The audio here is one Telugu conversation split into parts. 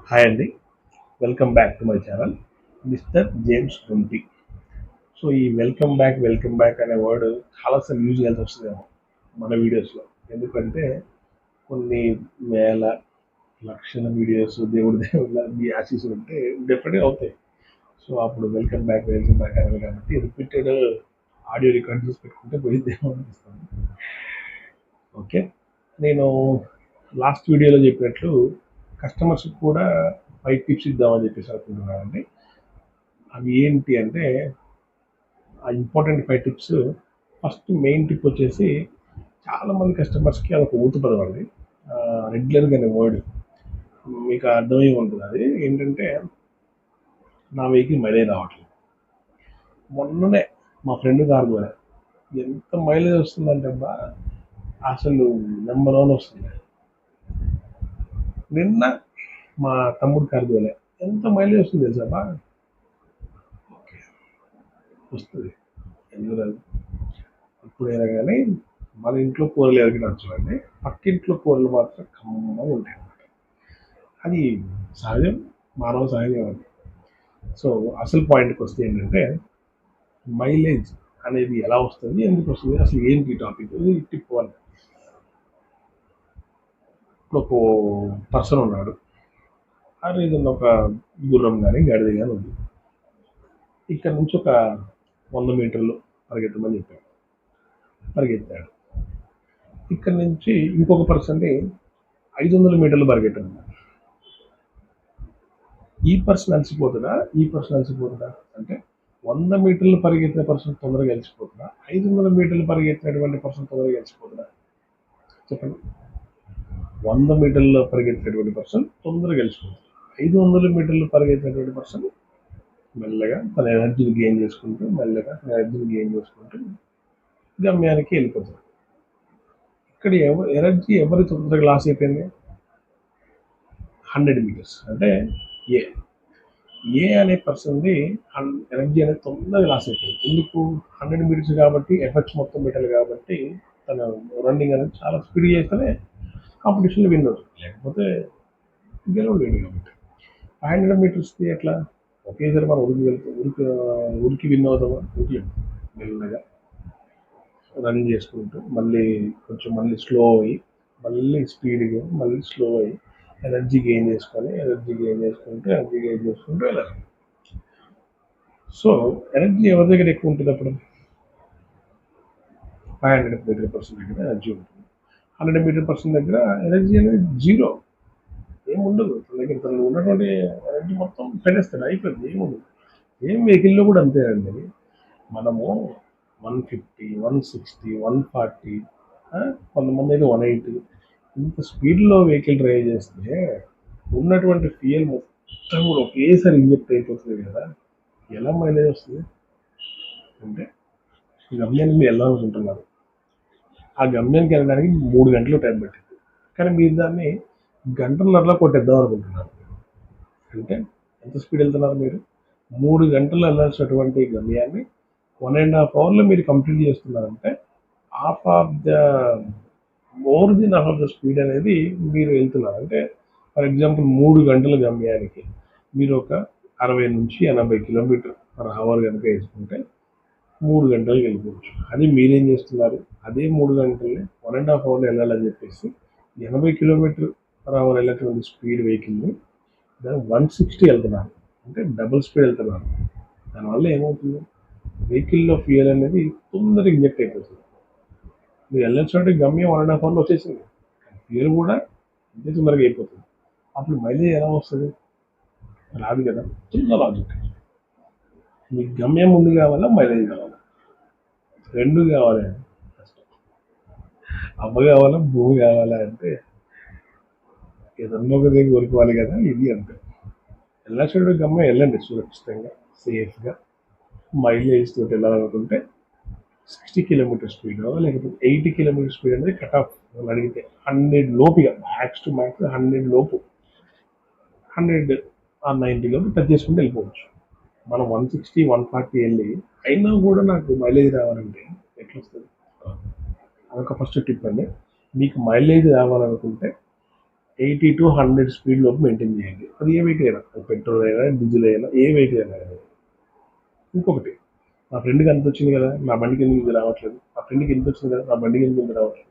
హాయ్ అండి. Welcome back to my channel mister James Gunti. So ఈ వెల్కమ్ బ్యాక్ అనే వర్డ్ చాలాసార్లు యూజ్ చేయాల్సి వస్తుందేమో మన వీడియోస్లో. ఎందుకంటే కొన్ని వేల లక్షల వీడియోస్ దేవుళ్ళ మీ ఆశీస్సులు ఉంటే డెఫినెట్గా అవుతాయి. సో అప్పుడు వెల్కమ్ బ్యాక్ అనాలి కాబట్టి రిపీటెడ్ ఆడియో రికార్డ్ చేసి పెట్టుకుంటే పోయిద్దేమో అనిపిస్తుంది. ఓకే, నేను లాస్ట్ వీడియోలో చెప్పినట్లు కస్టమర్స్కి కూడా 5 టిప్స్ ఇద్దామని చెప్పేసి అనుకుంటున్నానండి. అవి ఏంటి అంటే ఆ important 5 tips. First main tip వచ్చేసి చాలామంది కస్టమర్స్కి అదొక ఊత పదం అండి. రెగ్యులర్గా అనే వర్డ్ మీకు అర్థమై ఉంటుంది. అది ఏంటంటే నా వెహికల్ మైలేజ్ రావట్లేదు. మొన్ననే మా ఫ్రెండ్ కారు ద్వారా ఎంత మైలేజ్ వస్తుందంటే అబ్బా అసలు నెంబర్ వన్ వస్తుంది. నిన్న మా తమ్ముడు కారు ద్వారా ఎంత మైలేజ్ వస్తుంది తెలుసా బా, వస్తుంది. ఎందుకు రాదు? ఇప్పుడైనా కానీ మన ఇంట్లో కూరలు ఎవరికి నచ్చవండి, పక్కింట్లో కూరలు మాత్రం కమ్మగా ఉంటాయి అన్నమాట. అది సహజం, మానవ సహజం అది. సో అసలు పాయింట్కి వస్తే ఏంటంటే మైలేజ్ అనేది ఎలా వస్తుంది, ఎందుకు వస్తుంది, అసలు ఏంటి టాపిక్. ఇది టిప్ వన్. ఇప్పుడు ఒక పర్సన్ ఉన్నాడు, అది ఏదన్నా ఒక గుర్రం కానీ గడిది కానీ ఉంది. ఇక్కడ నుంచి ఒక 100 మీటర్లు పరిగెత్తమని చెప్పాడు. పరిగెత్తాడు. ఇక్కడ నుంచి ఇంకొక పర్సన్ని 500 మీటర్లు పరిగెట్టమన్నాడు. ఈ పర్సన్ అలసిపోతుందా అంటే 100 మీటర్లు పరిగెత్తిన పర్సన్ తొందరగా అలసిపోతుందా, 500 మీటర్లు పరిగెత్తినటువంటి పర్సన్ తొందరగా అలసిపోతుందా చెప్పండి. 100 మీటర్లు పరిగెత్తినటువంటి పర్సన్ తొందరగా అలసిపోతుంది. 500 మీటర్లు పరిగెత్తినటువంటి పర్సన్ మెల్లగా తన ఎనర్జీని గెయిన్ చేసుకుంటూ గమ్యానికి వెళ్ళిపోతాడు. ఇక్కడ ఎనర్జీ ఎవరి తొందరగా లాస్ అయిపోయింది? 100 మీటర్స్ అంటే ఏ ఏ అనే పర్సన్ది ఎనర్జీ అనేది తొందరగా లాస్ అయిపోయింది. ఎందుకు? 100 మీటర్స్ కాబట్టి, ఎఫెక్ట్స్ మొత్తం పెట్టాలి కాబట్టి తన రన్నింగ్ అనేది చాలా స్పీడ్ చేస్తేనే కాంపిటీషన్లో విన్ అవుతుంది, లేకపోతే గెలవలేడు. కాబట్టి 500 మీటర్స్కి ఎట్లా ఒకేసారి మనం ఉరికి విన్ అవుతామా? ఉరికిలేము. మెల్లగా రన్ చేసుకుంటూ మళ్ళీ స్లో అయ్యి, మళ్ళీ స్పీడ్గా, మళ్ళీ స్లో అయ్యి ఎనర్జీ గెయిన్ చేసుకుంటూ వెళ్ళాలి. సో ఎనర్జీ ఎవరి దగ్గర ఎక్కువ ఉంటుంది అప్పుడు? 500 మీటర్ పర్సన్ దగ్గర ఎనర్జీ ఉంటుంది. 100 మీటర్ పర్సన్ దగ్గర ఎనర్జీ అనేది జీరో, ఏముండదు. తన దగ్గర తను ఉన్నటువంటి ఎనర్జీ మొత్తం పెనేస్తాడు, అయిపోయింది, ఏముండదు. ఏం వెహికల్లో కూడా అంతేనండి. మనము 150, 160, 140, కొంతమంది అయితే 180 ఇంత స్పీడ్లో వెహికల్ డ్రైవ్ చేస్తే ఉన్నటువంటి ఫ్యూయల్ మొత్తం కూడా ఒకేసారి ఇంజెక్ట్ అయిపోతుంది కదా, ఎలా మైలేజ్ వస్తుంది? అంటే గమ్యానికి మీరు వెళ్ళాలనుకుంటున్నారు, ఆ గమ్యానికి వెళ్ళడానికి 3 గంటలు టైం పట్టింది, కానీ మీరు దాన్ని గంటన్నరలో కొట్టేద్దాం అనుకుంటున్నారు. అంటే ఎంత స్పీడ్ వెళ్తున్నారు మీరు? 3 గంటలు వెళ్ళాల్సినటువంటి గమ్యాన్ని 1.5 అవర్లో మీరు కంప్లీట్ చేస్తున్నారంటే half of the more than half of the speed అనేది మీరు వెళ్తున్నారు. అంటే ఫర్ ఎగ్జాంపుల్ 3 గంటల గమ్యానికి మీరు ఒక 60 నుంచి 80 కిలోమీటర్/అవర్ కనుక వేసుకుంటే 3 గంటలకు వెళ్ళిపోవచ్చు. అది మీరేం చేస్తున్నారు? అదే 3 గంటల్ని 1.5 అవర్లో వెళ్ళాలని చెప్పేసి 80 కిలోమీటర్/అవర్ వెళ్ళేటువంటి స్పీడ్ వెహికల్ని దాన్ని 160 వెళ్తున్నారు, అంటే డబుల్ స్పీడ్ వెళ్తున్నారు. దానివల్ల ఏమవుతుంది? వెహికల్లో ఫ్యూయల్ అనేది తొందరగా ఇంజెక్ట్ అయిపోతుంది. మీరు వెళ్ళొచ్చినట్టు గమ్యం 1.5 అవర్లో వచ్చేసింది, ఫ్యూయల్ కూడా ఇంతే తొందరగా అయిపోతుంది. అప్పుడు మైలేజ్ ఎలా వస్తుంది? రాదు కదా. చిన్న లాజిక్. మీకు గమ్యం ముందు కావాలా, మైలేజ్ కావాలా? రెండు కావాలి. కష్టం. అమ్మ కావాలా, భూమి కావాలా అంటే ఏదన్నా ఒక దగ్గర కోరుకోవాలి కదా. ఇది అంతే. వెళ్ళాల్సిన గమ్యం వెళ్ళండి సురక్షితంగా, సేఫ్గా. మైలేజ్ తోటి వెళ్ళాలనుకుంటే 60 కిలోమీటర్ స్పీడ్, లేకపోతే 80 కిలోమీటర్ స్పీడ్ అనేది కట్ ఆఫ్. వాళ్ళు అడిగితే 100 లోపుగా, మ్యాక్స్ టు మ్యాక్స్ 100 లోపు, 100 లోపు టచ్ చేసుకుంటూ వెళ్ళిపోవచ్చు. మనం 160, 140 వెళ్ళి అయినా కూడా నాకు మైలేజ్ రావాలంటే ఎట్లా వస్తుంది? అదొక ఫస్ట్ టిప్ అండి. మీకు మైలేజ్ రావాలనుకుంటే 80 to 100 స్పీడ్ లోపు మెయింటైన్ చేయండి. అది ఏ వెహికల్ అయినా, అది పెట్రోల్ అయినా, డీజిల్ అయినా, ఏ వెహికల్ అయినా కానీ. ఇంకొకటి, మా ఫ్రెండ్‌కి అంతొచ్చింది కదా! నా బండికి ఎందుకు ఇది రావట్లేదు? మా ఫ్రెండ్‌కి ఇంతొచ్చింది కదా! నా బండికి ఎందుకు ఇంత రావట్లేదు?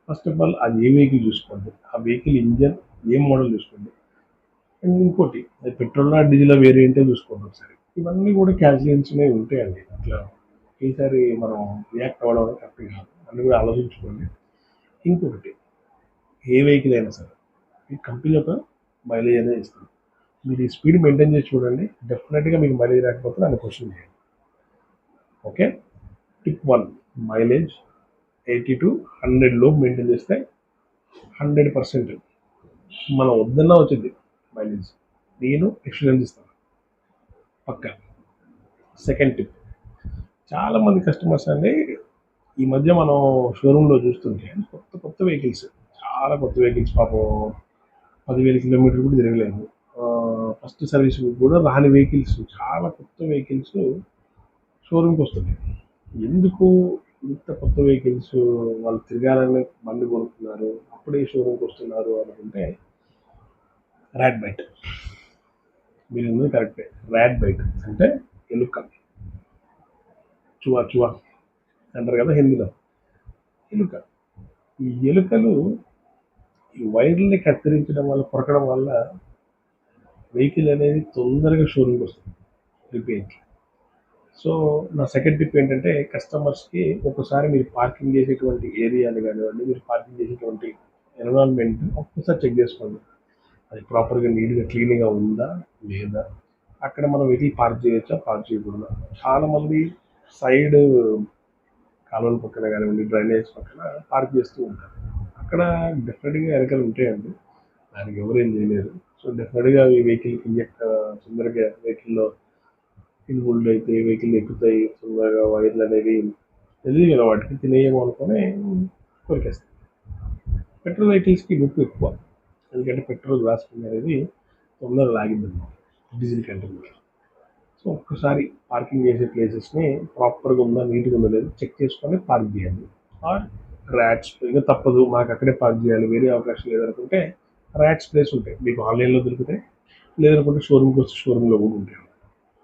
ఫస్ట్ ఆఫ్ ఆల్ అది ఏ వెహికల్ చూసుకోండి. ఆ వెహికల్ ఇంజిన్ ఏ మోడల్ చూసుకోండి. అండ్ ఇంకోటి, అది పెట్రోలా, డీజిలా వేరియంటే చూసుకోండి ఒకసారి. ఇవన్నీ కూడా క్యాల్కులేషన్స్ అనేవి ఉంటాయండి. అట్లా ఒకేసారి మనం రియాక్ట్ అవ్వడం అనేది కరెక్ట్ కాదు. అన్నీ కూడా ఆలోచించుకోండి. ఇంకొకటి, ఏ వెహికల్ అయినా సరే ఈ కంపెనీ ఒక మైలేజ్ అనేది ఇస్తుంది. మీరు ఈ స్పీడ్ మెయింటైన్ చేసి చూడండి. డెఫినెట్గా మీకు మైలేజ్ రాకపోతే నన్ను క్వశ్చన్ చేయండి. ఓకే. టిప్ 1, మైలేజ్ 80 to 100 లోపు మెయింటైన్ చేస్తే 100% మనం వద్దన్నా వచ్చింది మైలేజ్. నేను ఎక్స్పీరియన్స్ ఇస్తాను పక్కా. సెకండ్ టిప్, చాలామంది కస్టమర్స్ అండి ఈ మధ్య మనం షోరూంలో చూస్తుంటే కొత్త కొత్త వెహికల్స్, చాలా కొత్త వెహికల్స్, పాపం 10,000 కిలోమీటర్లు కూడా తిరగలేదు. ఫస్ట్ సర్వీస్ కూడా రాని వెహికల్స్, చాలా కొత్త వెహికల్స్ షోరూమ్కి వస్తున్నాయి. ఎందుకు ఇంత కొత్త వెహికల్స్ వాళ్ళు తిరగాలని బండి కొనుక్కున్నారు, అప్పుడే షోరూమ్కి వస్తున్నారు అనుకుంటే ర్యాట్ బైట్. మీరు ఉన్నది కరెక్టే. ర్యాట్ బైట్ అంటే ఎలుక, చువా చువా అంటారు కదా హిందీలో. ఎలుక. ఈ ఎలుకలు ఈ వైర్లని కత్తిరించడం వల్ల, కొరకడం వల్ల వెహికల్ అనేది తొందరగా షోరూమ్కి వస్తుంది రిపేర్కి. సో నా సెకండ్ టిప్ ఏంటంటే, కస్టమర్స్కి ఒకసారి మీరు పార్కింగ్ చేసేటువంటి ఏరియాని కానివ్వండి, మీరు పార్కింగ్ చేసేటువంటి ఎన్విరాన్మెంట్ ఒక్కసారి చెక్ చేసుకోండి. అది ప్రాపర్గా నీట్గా క్లీన్గా ఉందా లేదా, అక్కడ మనం వెహికల్ పార్క్ చేయొచ్చా, పార్క్ చేయకూడదా. చాలామంది సైడ్ కాలువల పక్కన కానివ్వండి, డ్రైనేజ్ పక్కన పార్క్ చేస్తూ ఉంటారు. అక్కడ డెఫినెట్గా ఎలకలు ఉంటాయండి, దానికి ఎవరు ఏం చేయలేరు. సో డెఫినెట్గా ఈ వెహికల్కి ఇంజెక్ట్ తొందరగా వెహికల్లో ఇన్వాల్వ్ అయితే వెహికల్ ఎక్కుతాయి తొందరగా, వైర్లు అనేవి తెలియదు కదా వాటికి, తినేయేమో అనుకుని కొరికేస్తాయి. పెట్రోల్ వెహికల్స్కి నొప్పి ఎక్కువ, ఎందుకంటే పెట్రోల్ రాసుకుని అనేది తొందరగా లాగిందన్నమాట డీజిల్ కంటే కూడా. సో ఒక్కసారి పార్కింగ్ చేసే ప్లేసెస్ని ప్రాపర్గా ఉందా, నీట్గా ఉందా లేదు చెక్ చేసుకొని పార్క్ చేయండి. ఆర్ ర్యాట్స్, ఇంకా తప్పదు మాకు అక్కడే పార్క్ చేయాలి, వేరే అవకాశం లేదనుకుంటే ర్యాట్స్ ప్లేస్ ఉంటాయి మీకు ఆన్లైన్లో దొరుకుతాయి, లేదనుకుంటే షోరూమ్కి వస్తే షోరూంలో కూడా ఉంటాయి.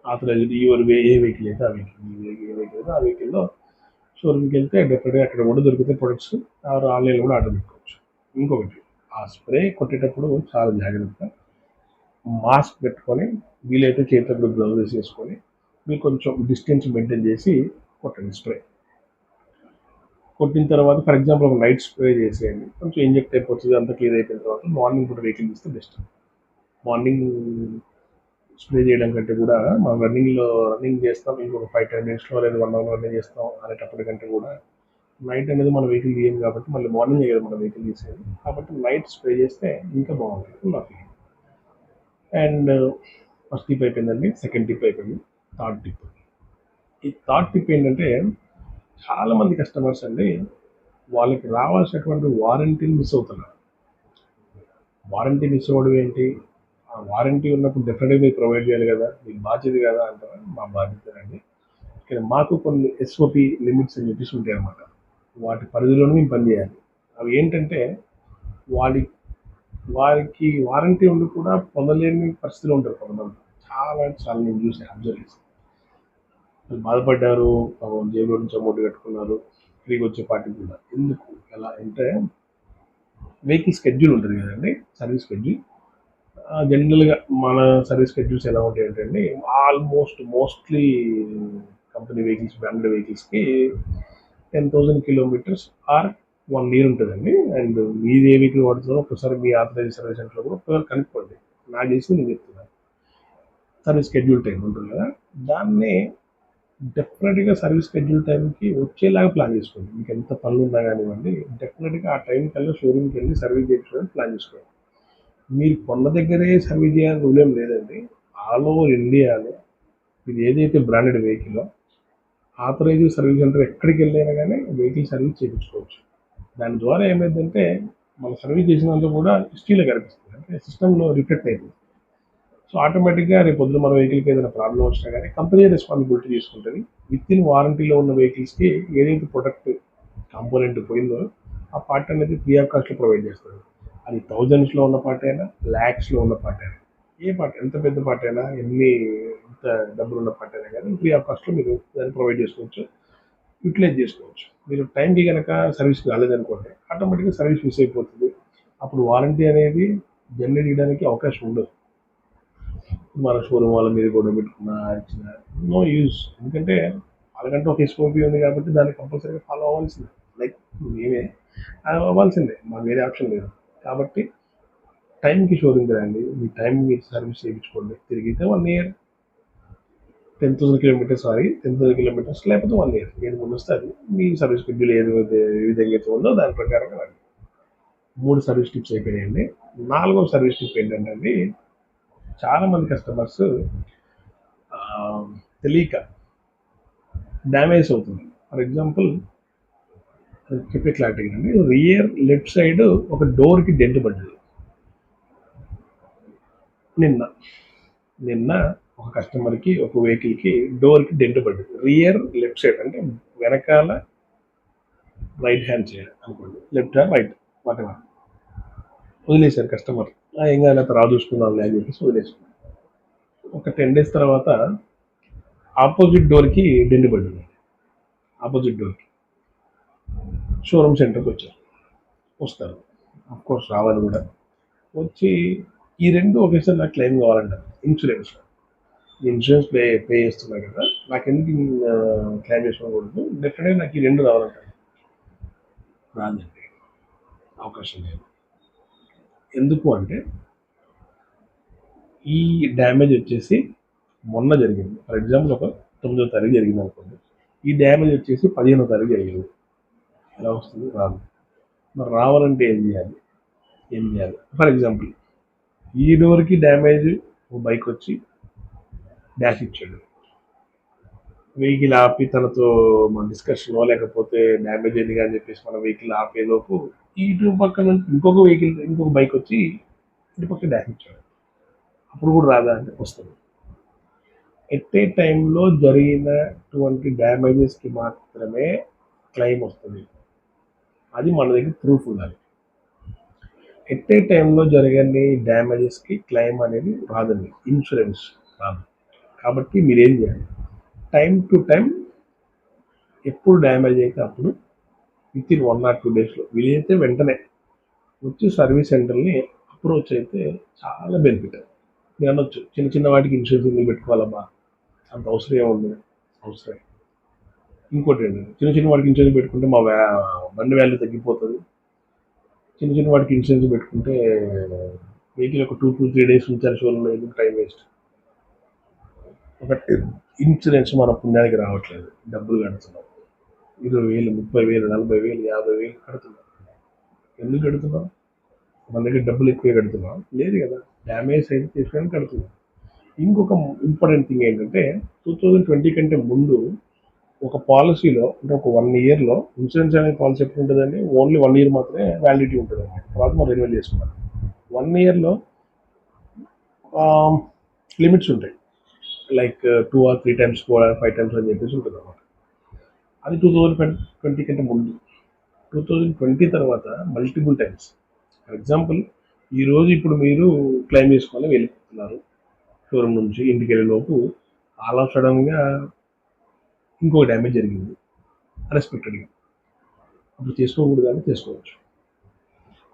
ఆథరైజ్డ్ యువర్ ఏ వెహికల్ అయితే ఆ వెహికల్, ఏ వెహికల్ అయితే ఆ వెహికల్లో షోరూమ్కి వెళ్తే డెఫినెట్గా అక్కడ కూడా దొరుకుతాయి ప్రొడక్ట్స్, ఆర్ ఆన్లైన్లో కూడా ఆర్డర్ పెట్టుకోవచ్చు. ఇంకొకటి, ఆ స్ప్రే కొట్టేటప్పుడు చాలా జాగ్రత్తగా మాస్క్ పెట్టుకొని, వీలైతే చేతులకు గ్లౌజెస్ వేసుకొని, మీరు కొంచెం డిస్టెన్స్ మెయింటైన్ చేసి కొట్టండి స్ప్రే. కొట్టిన తర్వాత ఫర్ ఎగ్జాంపుల్ ఒక నైట్ స్ప్రే చేసేయండి, కొంచెం ఇంజెక్ట్ అయిపోతుంది, అంతా క్లియర్ అయిపోయిన తర్వాత మార్నింగ్ పూట వెహికల్ తీస్తే బెస్ట్. మార్నింగ్ స్ప్రే చేయడం కంటే కూడా మనం రన్నింగ్ చేస్తాం, ఇంకొక 5-10 మినిట్స్లో లేదా 1 అవర్ రన్నింగ్ చేస్తాం అనేటప్పటికంటే కూడా నైట్ అనేది మన వెహికల్ తీయం కాబట్టి, మళ్ళీ మార్నింగ్ కదా మన వెహికల్ తీసేది, కాబట్టి నైట్ స్ప్రే చేస్తే ఇంకా బాగుంటుంది నా ఫీలింగ్. అండ్ ఫస్ట్ టిప్ అయిపోయిందండి, సెకండ్ టిప్ అయిపోయింది. థర్డ్ టిప్, ఈ థర్డ్ టిప్ ఏంటంటే, చాలామంది కస్టమర్స్ అండి వాళ్ళకి రావాల్సినటువంటి వారంటీని మిస్ అవుతున్నారు. వారంటీ మిస్ అవ్వడం ఏంటి, ఆ వారంటీ ఉన్నప్పుడు డెఫినెట్గా మీరు ప్రొవైడ్ చేయాలి కదా, మీకు బాధ్యత కదా అంటారా, మా బాధ్యతనండి. ఇక్కడ మాకు కొన్ని ఎస్ఓపి లిమిట్స్ అని చెప్పేసి ఉంటాయి అన్నమాట, వాటి పరిధిలోనే మేము పనిచేయాలి. అవి ఏంటంటే, వాళ్ళ వారికి వారంటీ ఉండి కూడా పొందలేని పరిస్థితిలో ఉంటారు కొంతమంది. చాలా నేను చూసి అబ్జర్వ్ చేశాను. వాళ్ళు బాధపడ్డారు, పాపం జేబులో నుంచి అమౌంట్ కట్టుకున్నారు, తిరిగి వచ్చే పార్టీకి కూడా. ఎందుకు ఎలా అంటే, వెహికల్ స్కెడ్యూల్ ఉంటుంది కదండి, సర్వీస్ స్కెడ్యూల్. జనరల్గా మన సర్వీస్ స్కెడ్యూల్స్ ఎలా ఉంటాయి అంటే అండి, మోస్ట్లీ కంపెనీ వెహికల్స్, బ్రాండెడ్ వెహికల్స్కి 10,000 కిలోమీటర్స్ ఆర్ 1 year ఉంటుందండి. అండ్ మీరు ఏ వెహికల్ వాడుతున్నారో ఒకసారి మీ ఆథరైజ్ సర్వీస్ సెంటర్లో కూడా ఒకసారి కనుక్కోండి. నాకు తెలిసి నేను చెప్తున్నాను, సర్వీస్ షెడ్యూల్ టైం ఉంటుంది కదా, దాన్ని డెఫినెట్గా సర్వీస్ షెడ్యూల్ టైంకి వచ్చేలాగా ప్లాన్ చేసుకోండి. మీకు ఎంత పనులు ఉన్నా కానివ్వండి, డెఫినెట్గా ఆ టైం కల్లా షోరూమ్కి వెళ్ళి సర్వీస్ చేయించుకోవడానికి ప్లాన్ చేసుకోండి. మీరు కొన్న దగ్గరే సర్వీస్ చేయాలని రూల్ ఏం లేదండి. ఆల్ ఓవర్ ఇండియాలో ఇది ఏదైతే branded vehicle authorized service center ఎక్కడికి వెళ్ళైనా కానీ వెహికల్ సర్వీస్ చేయించుకోవచ్చు. దాని ద్వారా ఏమైందంటే, మన సర్వీస్ చేసినందుకు కూడా హిస్టరీలో కనిపిస్తుంది, అంటే సిస్టంలో రిఫ్లెక్ట్ అయిపోతుంది. సో ఆటోమేటిక్గా రేపు పొద్దున మన వెహికల్కి ఏదైనా ప్రాబ్లం వచ్చినా కానీ కంపెనీ రెస్పాన్సిబిలిటీ తీసుకుంటుంది. విత్ ఇన్ వారంటీలో ఉన్న వెహికల్స్కి ఏదైతే ప్రొడక్ట్ కాంపోనెంట్ పోయిందో ఆ పార్ట్ అనేది ఫ్రీ ఆఫ్ కాస్ట్లో ప్రొవైడ్ చేస్తుంది. అది థౌజండ్స్లో ఉన్న పార్ట్ అయినా, ల్యాక్స్లో ఉన్న పార్ట్ అయినా, ఏ పార్ట్ ఎంత పెద్ద పార్ట్ అయినా, ఎంత డబ్బులు ఉన్న పార్ట్ అయినా కానీ ఫ్రీ ఆఫ్ కాస్ట్లో మీరు దాన్ని ప్రొవైడ్ చేసుకోవచ్చు, యూటిలైజ్ చేసుకోవచ్చు. మీరు టైంకి కనుక సర్వీస్ రాలేదనుకోండి, ఆటోమేటిక్గా సర్వీస్ మిస్ అయిపోతుంది. అప్పుడు వారంటీ అనేది జనరేట్ చేయడానికి అవకాశం ఉండదు. మన షోరూమ్ వాళ్ళ మీద కూడా పెట్టుకున్న ఇచ్చిన నో యూజ్. ఎందుకంటే వాళ్ళకంటే ఒక ఎస్ఓపి ఉంది కాబట్టి దాన్ని కంపల్సరీగా ఫాలో అవ్వాల్సిందే. లైక్ మేమే అవ్వాల్సిందే, మాకు వేరే ఆప్షన్ లేదు. కాబట్టి టైంకి షోరూమ్కి రండి, మీ టైం మీరు సర్వీస్ చేయించుకోండి. తిరిగితే 1 ఇయర్, 10,000 కిలోమీటర్స్, 10,000 కిలోమీటర్స్ లేకపోతే 1 ఇయర్, ఏది ముందు వస్తే అది మీ సర్వీస్ షెడ్యూల్ ఏది ఏ విధంగా అయితే ఉందో దాని ప్రకారంగా రండి. 3 సర్వీస్ టిప్స్ అయిపోయాయండి. 4వ సర్వీస్ టిప్ ఏంటంటే అండి, చాలామంది కస్టమర్స్ తెలియక డ్యామేజ్ అవుతుంది. ఫర్ ఎగ్జాంపుల్ చెప్పే క్లారిటీ అండి, రియర్ లెఫ్ట్ సైడ్ ఒక డోర్కి డెంట్ పడ్డది. నిన్న నిన్న ఒక కస్టమర్కి ఒక వెహికల్కి డోర్కి డెంట్ పడ్డది. రియర్ లెఫ్ట్ సైడ్ అంటే వెనకాల రైట్ హ్యాండ్ సైడ్ అనుకోండి, left hand right what ever. వదిలేశారు కస్టమర్, ఏం కాదు తర్వాత చూసుకుందాం అని చెప్పేసి వదిలేసుకున్నాం. ఒక 10 days తర్వాత ఆపోజిట్ డోర్కి డెంట్ పడ్డది. ఆపోజిట్ డోర్కి షోరూమ్ సెంటర్కి వస్తారు, కోర్స్ రావాలి కూడా. వచ్చి ఈ రెండు ఒకేసారి నాకు క్లెయిమ్ కావాలంటారు. ఇన్సూరెన్స్ పే చేస్తున్నా కదా, నాకు ఎందుకు క్లెయిమ్ చేసుకోకూడదు, డెఫినెట్గా నాకు ఈ రెండు రావాలంటారు. రాదండి, అవకాశం లేదు. ఎందుకు అంటే ఈ డ్యామేజ్ వచ్చేసి మొన్న జరిగింది. ఫర్ ఎగ్జాంపుల్ ఒక 9వ తారీఖు జరిగింది అనుకోండి, ఈ డ్యామేజ్ వచ్చేసి 15వ తారీఖు జరిగింది. ఎలా వస్తుంది? రాదు. మరి రావాలంటే ఏం చేయాలి? ఫర్ ఎగ్జాంపుల్ ఈ డోర్కి డ్యామేజ్, ఓ బైక్ వచ్చి డాష్ ఇచ్చాడు, వెహికల్ ఆపి తనతో మన డిస్కషన్ లేకపోతే డ్యామేజ్ అయింది అని చెప్పేసి మన వెహికల్ ఆపేలోపు ఇటు పక్క నుంచి ఇంకొక బైక్ వచ్చి ఇటు పక్క డాష్ ఇచ్చాడు. అప్పుడు కూడా రాదా అంటే వస్తుంది. ఎట్ ఏ టైంలో జరిగినటువంటి డ్యామేజెస్కి మాత్రమే క్లెయిమ్ వస్తుంది. అది మన దగ్గర ప్రూఫ్ ఉండాలి. ఎట్ ఏ టైంలో జరగని డ్యామేజెస్కి క్లెయిమ్ అనేది రాదండి, ఇన్సూరెన్స్ రాదు. కాబట్టి మీరేం చేయాలి, టైం టు టైం ఎప్పుడు డ్యామేజ్ అయితే అప్పుడు విత్ ఇన్ 1 or 2 daysలో వీలైతే వెంటనే వచ్చి సర్వీస్ సెంటర్ని అప్రోచ్ అయితే చాలా బెనిఫిట్. మీరు అనొచ్చు, చిన్న చిన్న వాటికి ఇన్సూరెన్స్ ఎందుకు పెట్టుకోవాలమ్మా, అంత అవసరం ఏముంది? అవసరం. ఇంకోటి ఏంటంటే, చిన్న చిన్న వాటికి ఇన్సూరెన్స్ పెట్టుకుంటే మా బండి వాల్యూ తగ్గిపోతుంది. చిన్న చిన్న వాటికి ఇన్సూరెన్స్ పెట్టుకుంటే వెహికల్ ఒక 2 to 3 days ఉంచాలి షోరూమ్లో, ఎందుకు టైం వేస్ట్? ఒకటి ఇన్సూరెన్స్ మన పుణ్యానికి రావట్లేదు, డబ్బులు కడుతున్నాం. 20,000, 30,000, 40,000, 50,000 కడుతున్నాం. ఎందుకు కడుతున్నాం? మన దగ్గర డబ్బులు ఎక్కువే కడుతున్నాం? లేదు కదా, డ్యామేజ్ అయితే తీసుకొని కడుతున్నాం. ఇంకొక ఇంపార్టెంట్ థింగ్ ఏంటంటే, 2020 కంటే ముందు ఒక పాలసీలో అంటే ఒక 1 yearలో ఇన్సూరెన్స్ అనే పాలసీ ఎప్పుడు ఉంటుందండి, ఓన్లీ 1 year మాత్రమే వ్యాలిడిటీ ఉంటుందండి. తర్వాత మనం రెన్యువల్ చేసుకోవాలి. 1 yearలో లిమిట్స్ ఉంటాయి, like 2 or 3 times, 4 or 5 times అని చెప్పేసి ఉంటుంది అనమాట. అది 2020 కంటే ముందు. 2020 తర్వాత మల్టిపుల్ టైమ్స్. ఫర్ ఎగ్జాంపుల్ ఈరోజు ఇప్పుడు మీరు క్లెయిమ్ చేసుకోవాలి వెళ్ళిపోతున్నారు షోరూమ్ నుంచి, ఇంటికి వెళ్ళే లోపు ఆల్ ఆఫ్ సడన్గా ఇంకో డ్యామేజ్ జరిగింది అన్ఎక్స్పెక్టెడ్గా. అప్పుడు చేసుకోకూడదు కానీ చేసుకోవచ్చు.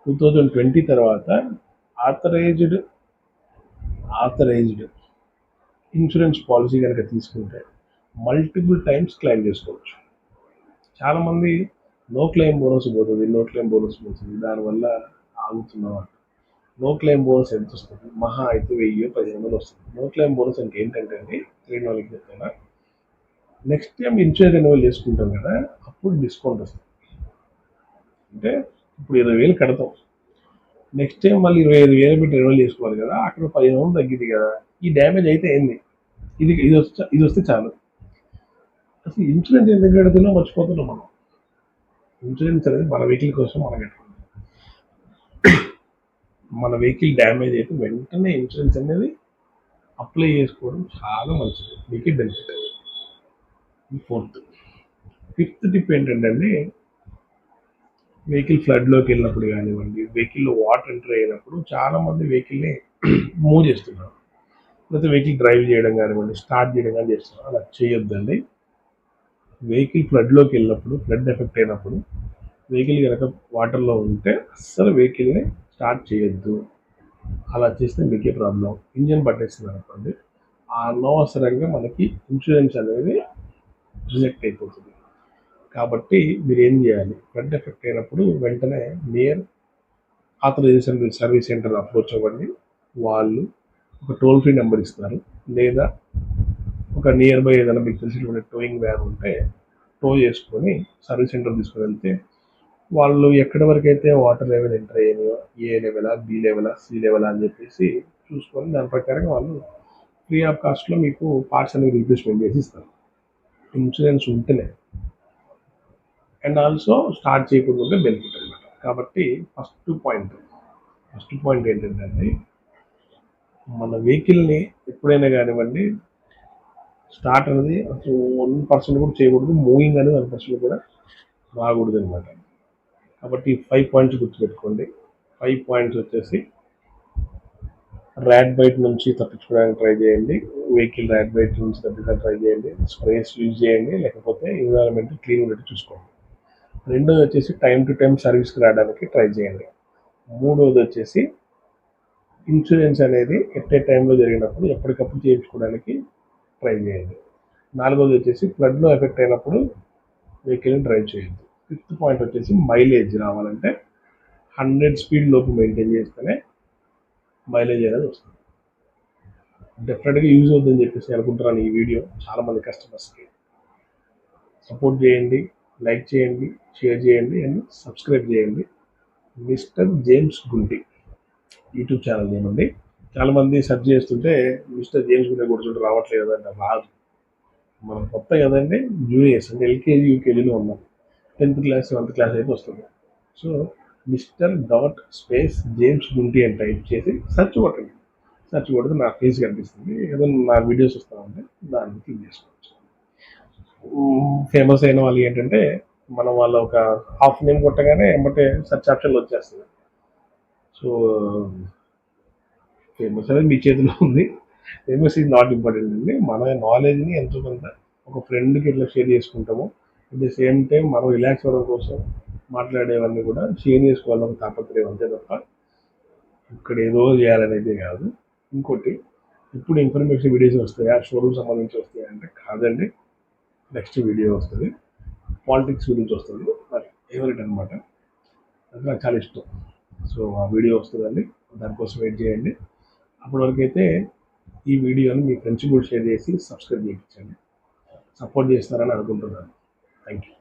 2020 తర్వాత ఆథరైజ్డ్ ఇన్సూరెన్స్ పాలసీ కనుక తీసుకుంటే మల్టిపుల్ టైమ్స్ క్లెయిమ్ చేసుకోవచ్చు. చాలామంది నో క్లెయిమ్ బోనస్ పోతుంది, దానివల్ల ఆగుతున్నాం. నో క్లెయిమ్ బోనస్ ఎంత వస్తుంది? మహా అయితే 1000-1500 వస్తుంది. నో క్లెయిమ్ బోనస్ అంటే ఏంటంటే అండి, తెలియని వాళ్ళకి చెప్తాను, నెక్స్ట్ టైం ఇన్సూరెన్స్ రెన్యువల్ చేసుకుంటాం కదా, అప్పుడు డిస్కౌంట్ వస్తుంది. అంటే ఇప్పుడు 20,000 కడతాం, నెక్స్ట్ టైం మళ్ళీ 25,000 పెట్టి రెన్యువల్ చేసుకోవాలి కదా, అక్కడ 1500 తగ్గింది కదా. ఈ డ్యామేజ్ అయితే ఏంది, ఇది వస్తే చాలు. అసలు ఇన్సూరెన్స్ ఎందుకు కడుతున్నా మర్చిపోతున్నాం మనం. ఇన్సూరెన్స్ అనేది మన వెహికల్ కోసం మనం కట్టుకుంటాం. మన వెహికల్ డ్యామేజ్ అయితే వెంటనే ఇన్సూరెన్స్ అనేది అప్లై చేసుకోవడం చాలా మంచిది, మీకు బెనిఫిట్. ఫిఫ్త్ టిప్ ఏంటంటే అండి, వెహికల్ ఫ్లడ్‌లోకి వెళ్ళినప్పుడు గానివ్వండి, వెహికల్‌లో వాటర్ ఎంటర్ అయినప్పుడు చాలామంది వెహికల్‌ని మూవ్ చేస్తున్నారు. లేకపోతే వెహికల్ డ్రైవ్ చేయడం గానివ్వండి, స్టార్ట్ చేయడం గాని చేస్తున్నారు. అలా చేయొద్దండి. వెహికల్ ఫ్లడ్‌లోకి వెళ్ళినప్పుడు, ఫ్లడ్ ఎఫెక్ట్ అయినప్పుడు వెహికల్ గనక వాటర్‌లో ఉంటే అస్సలు వెహికల్‌ని స్టార్ట్ చేయొద్దు. అలా చేస్తే మీకే ప్రాబ్లమ్. ఇంజిన్ పట్టేసిందనుకోండి, అనవసరంగా మనకి ఇన్సూరెన్స్ అనేది రిజెక్ట్ అయిపోతుంది. కాబట్టి మీరేం చేయాలి? ఫ్లడ్ ఎఫెక్ట్ అయినప్పుడు వెంటనే near authorization service center approach అవ్వండి. వాళ్ళు ఒక టోల్ ఫ్రీ నెంబర్ ఇస్తారు. లేదా ఒక నియర్ బై ఏదైనా మీకు తెలిసినటువంటి టోయింగ్ వ్యాన్ ఉంటే టో చేసుకొని సర్వీస్ సెంటర్ తీసుకుని వెళ్తే వాళ్ళు ఎక్కడి వరకు అయితే వాటర్ లెవెల్ ఎంటర్ అయ్యాయో ఏ లెవెలా, బి లెవెలా, సి లెవెలా అని చెప్పేసి చూసుకొని దాని ప్రకారం వాళ్ళు ఫ్రీ ఆఫ్ కాస్ట్లో మీకు పార్ట్స్ అనేవి రీప్లేస్మెంట్ చేసి ఇస్తారు. ఇన్సూరెన్స్ ఉంటేనే. అండ్ ఆల్సో స్టార్ట్ చేయకుండా ఉంటే బెనిఫిట్ అనమాట. కాబట్టి ఫస్ట్ పాయింట్ ఏంటంటే మన వెహికల్ని ఎప్పుడైనా కానివ్వండి స్టార్ట్ అనేది అసలు 1% కూడా చేయకూడదు. మూవింగ్ అనేది 1% కూడా రాకూడదు అనమాట. కాబట్టి 5 పాయింట్స్ గుర్తుపెట్టుకోండి. 5 పాయింట్స్ వచ్చేసి ర్యాట్ బైట్ నుంచి తప్పించుకోవడానికి ట్రై చేయండి. వెహికల్ ర్యాట్ బైట్ నుంచి తప్పించడానికి ట్రై చేయండి. స్ప్రేస్ యూజ్ చేయండి. లేకపోతే ఎన్విరాన్మెంట్ క్లీన్ ఉండేట్టు చూసుకోండి. రెండోది వచ్చేసి టైం టు టైం సర్వీస్కి రావడానికి ట్రై చేయండి. మూడోది వచ్చేసి ఇన్సూరెన్స్ అనేది ఎట్ ఏ టైంలో జరిగినప్పుడు ఎప్పటికప్పుడు చేయించుకోవడానికి ట్రై చేయండి. నాలుగోది వచ్చేసి ఫ్లడ్లో ఎఫెక్ట్ అయినప్పుడు వెహికల్ని డ్రైవ్ చేయొద్దు. ఫిఫ్త్ పాయింట్ వచ్చేసి మైలేజ్ రావాలంటే 100 స్పీడ్ లోపు మెయింటైన్ చేస్తేనే మైలేజ్ అనేది వస్తుంది. డెఫినెట్గా యూజ్ అవుతుందని చెప్పేసి అనుకుంటున్నాను ఈ వీడియో చాలామంది కస్టమర్స్కి. సపోర్ట్ చేయండి, లైక్ చేయండి, షేర్ చేయండి అండ్ సబ్స్క్రైబ్ చేయండి. Mister James Gunti YouTube channel ఏమండి. చాలామంది సెర్చ్ చేస్తుంటే మిస్టర్ జేమ్స్ గుంటి కొడుతుంటే రావట్లేదు కదండి. రాదు. మనం కొత్త కదండి, జూనియర్స్ అంటే ఎల్కేజీ యూకేజీలో ఉన్నాం. 10th క్లాస్ 7th క్లాస్ అయితే వస్తుంది. So mister dot space James Gunti అని టైప్ చేసి సెర్చ్ కొట్టండి. సెర్చ్ కొడితే నా ఫేస్ కనిపిస్తుంది. ఏదో నా వీడియోస్ వస్తూ ఉంటే దాన్ని క్లిక్ చేసుకోవచ్చు. ఫేమస్ అయిన వాళ్ళు ఏంటంటే మనం వాళ్ళ ఒక హాఫ్ నేమ్ కొట్టగానే ఏమంటే సెర్చ్ ఆప్షన్లో వచ్చేస్తుంది. సో ఫేమస్ అనేది మీ చేతిలో ఉంది. ఫేమస్ ఈజ్ నాట్ ఇంపార్టెంట్ అండి. మన నాలెడ్జ్ని ఎంతో కొంత ఒక ఫ్రెండ్కి ఎట్లా షేర్ చేసుకుంటామో అట్ ది సేమ్ టైం మనం రిలాక్స్ అవ్వడం కోసం మాట్లాడేవన్నీ కూడా షేర్ చేసుకోవాలని తాపత్రయం అంతే తప్ప ఇక్కడ ఏదో చేయాలనేది కాదు. ఇంకోటి ఇప్పుడు ఇన్ఫర్మేషన్ వీడియోస్ వస్తాయా, షోరూమ్ సంబంధించి వస్తాయా అంటే కాదండి. నెక్స్ట్ వీడియో వస్తుంది, పాలిటిక్స్ గురించి వస్తుంది, మరి ఫేవరెట్ అనమాట. అది నాకు చాలా ఇష్టం. సో ఆ వీడియో వస్తుందండి, దానికోసం వెయిట్ చేయండి. అప్పటి వరకు అయితే ఈ వీడియోని మీ ఫ్రెండ్స్ కూడా షేర్ చేసి సబ్స్క్రైబ్ చేయించండి. సపోర్ట్ చేస్తారని అనుకుంటున్నాను. Thank you.